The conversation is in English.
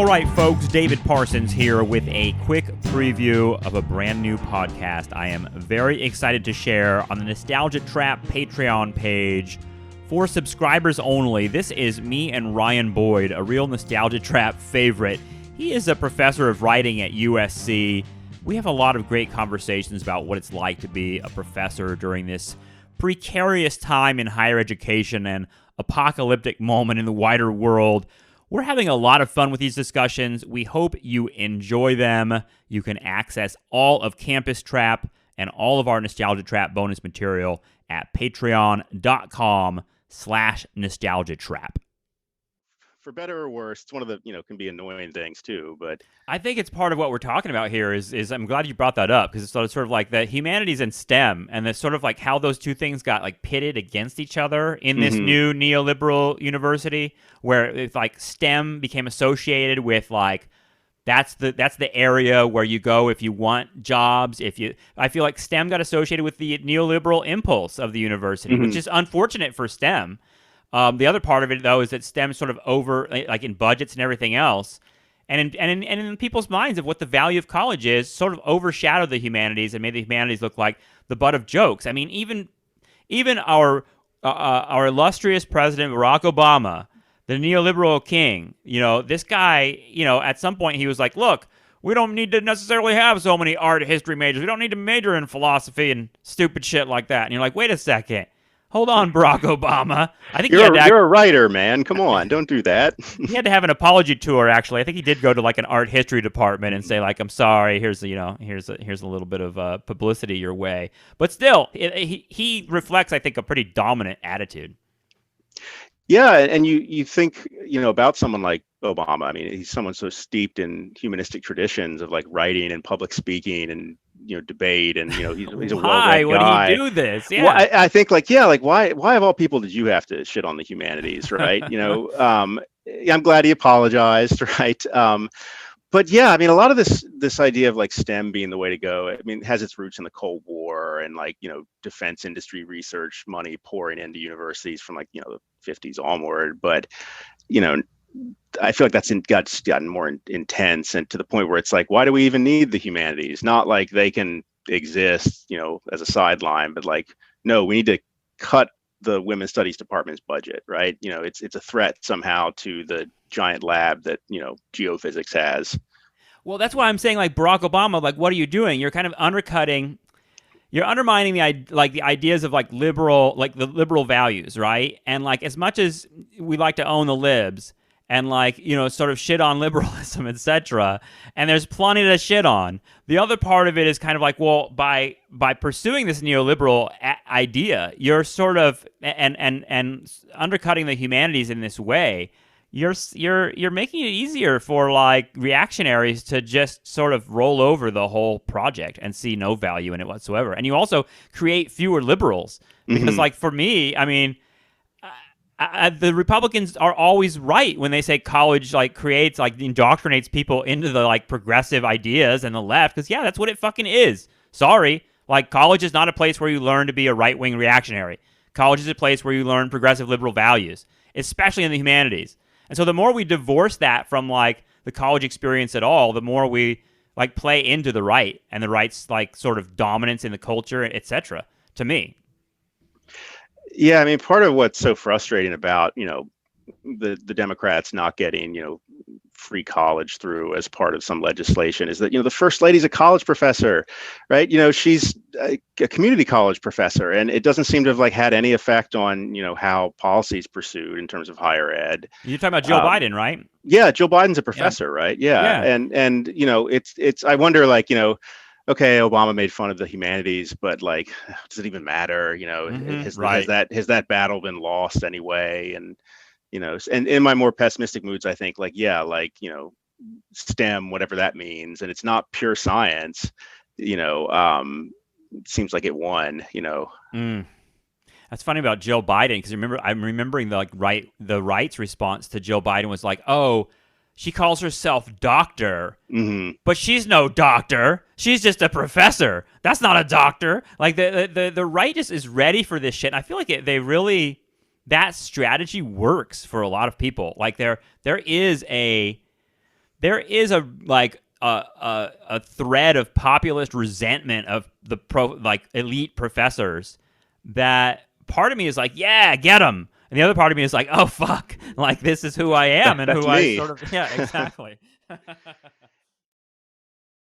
right, folks, David Parsons here with a quick preview of a brand new podcast I am very excited to share on the Nostalgia Trap Patreon page. For subscribers only, this is me and Ryan Boyd, a real Nostalgia Trap favorite. He is a professor of writing at USC. We have a lot of great conversations about what it's like to be a professor during this precarious time in higher education and apocalyptic moment in the wider world. We're having a lot of fun with these discussions. We hope you enjoy them. You can access all of Campus Trap and all of our Nostalgia Trap bonus material at patreon.com/nostalgiatrap. For better or worse, it's one of the, can be annoying things too, but I think it's part of what we're talking about here is I'm glad you brought that up, because it's sort of like the humanities and STEM, and it's sort of like how those two things got like pitted against each other in this new neoliberal university, where it's like STEM became associated with like that's the area where you go if you want jobs. I feel like STEM got associated with the neoliberal impulse of the university, which is unfortunate for STEM. The other part of it, though, is that STEM sort of over, like in budgets and everything else, and in people's minds of what the value of college is, sort of overshadowed the humanities and made the humanities look like the butt of jokes. I mean, even our illustrious president Barack Obama, the neoliberal king, this guy, at some point he was like, look, we don't need to necessarily have so many art history majors. We don't need to major in philosophy and stupid shit like that. And you're like, wait a second. Hold on, Barack Obama. I think you're a writer, man. Come on, don't do that. He had to have an apology tour. Actually, I think he did go to like an art history department and say like, "I'm sorry. Here's a little bit of publicity your way." But still, he reflects, I think, a pretty dominant attitude. Yeah, and you think about someone like Obama. I mean, he's someone so steeped in humanistic traditions of like writing and public speaking and debate, and he's a well-read guy. Why would he do this? Yeah, well, I think why of all people did you have to shit on the humanities, right? I'm glad he apologized, right? But yeah, I mean, a lot of this idea of like STEM being the way to go, I mean, has its roots in the Cold War and like defense industry research money pouring into universities from like the 50s onward. But I feel like that's gotten more intense, and to the point where it's like, why do we even need the humanities? Not like they can exist, as a sideline, but like, no, we need to cut the women's studies department's budget, right? It's a threat somehow to the giant lab that geophysics has. Well, that's why I'm saying like Barack Obama, like, what are you doing? You're kind of undermining the ideas of like the liberal values, right? And like, as much as we like to own the libs and like, sort of shit on liberalism, etc., and there's plenty to shit on, the other part of it is kind of like, well, by pursuing this neoliberal idea, you're sort of and undercutting the humanities in this way, you're making it easier for like reactionaries to just sort of roll over the whole project and see no value in it whatsoever. And you also create fewer liberals, because like for me, I mean, the Republicans are always right when they say college like creates, like indoctrinates people into the like progressive ideas and the left, because yeah, that's what it fucking is. Sorry, like college is not a place where you learn to be a right-wing reactionary. College is a place where you learn progressive liberal values, especially in the humanities. And so the more we divorce that from like the college experience at all, the more we like play into the right and the right's like sort of dominance in the culture, etc. To me. Yeah, I mean, part of what's so frustrating about, the Democrats not getting, free college through as part of some legislation is that, the first lady's a college professor, right? She's a community college professor, and it doesn't seem to have like had any effect on, how policy's pursued in terms of higher ed. You're talking about Joe Biden, right? Yeah, Joe Biden's a professor, right? Yeah. And it's I wonder, like, okay, Obama made fun of the humanities, but like, does it even matter? Has that battle been lost anyway? And and in my more pessimistic moods, I think like, yeah, like STEM, whatever that means, and it's not pure science. It seems like it won. That's funny about Joe Biden, because I'm remembering the right's response to Joe Biden was like, oh, she calls herself doctor, but she's no doctor. She's just a professor. That's not a doctor. Like the right is ready for this shit. And I feel like that strategy works for a lot of people. Like there is a there is a like a thread of populist resentment of the elite professors that part of me is like, yeah, get them. And the other part of me is like, oh fuck, like this is who I am and who That's I me. sort of, yeah, exactly.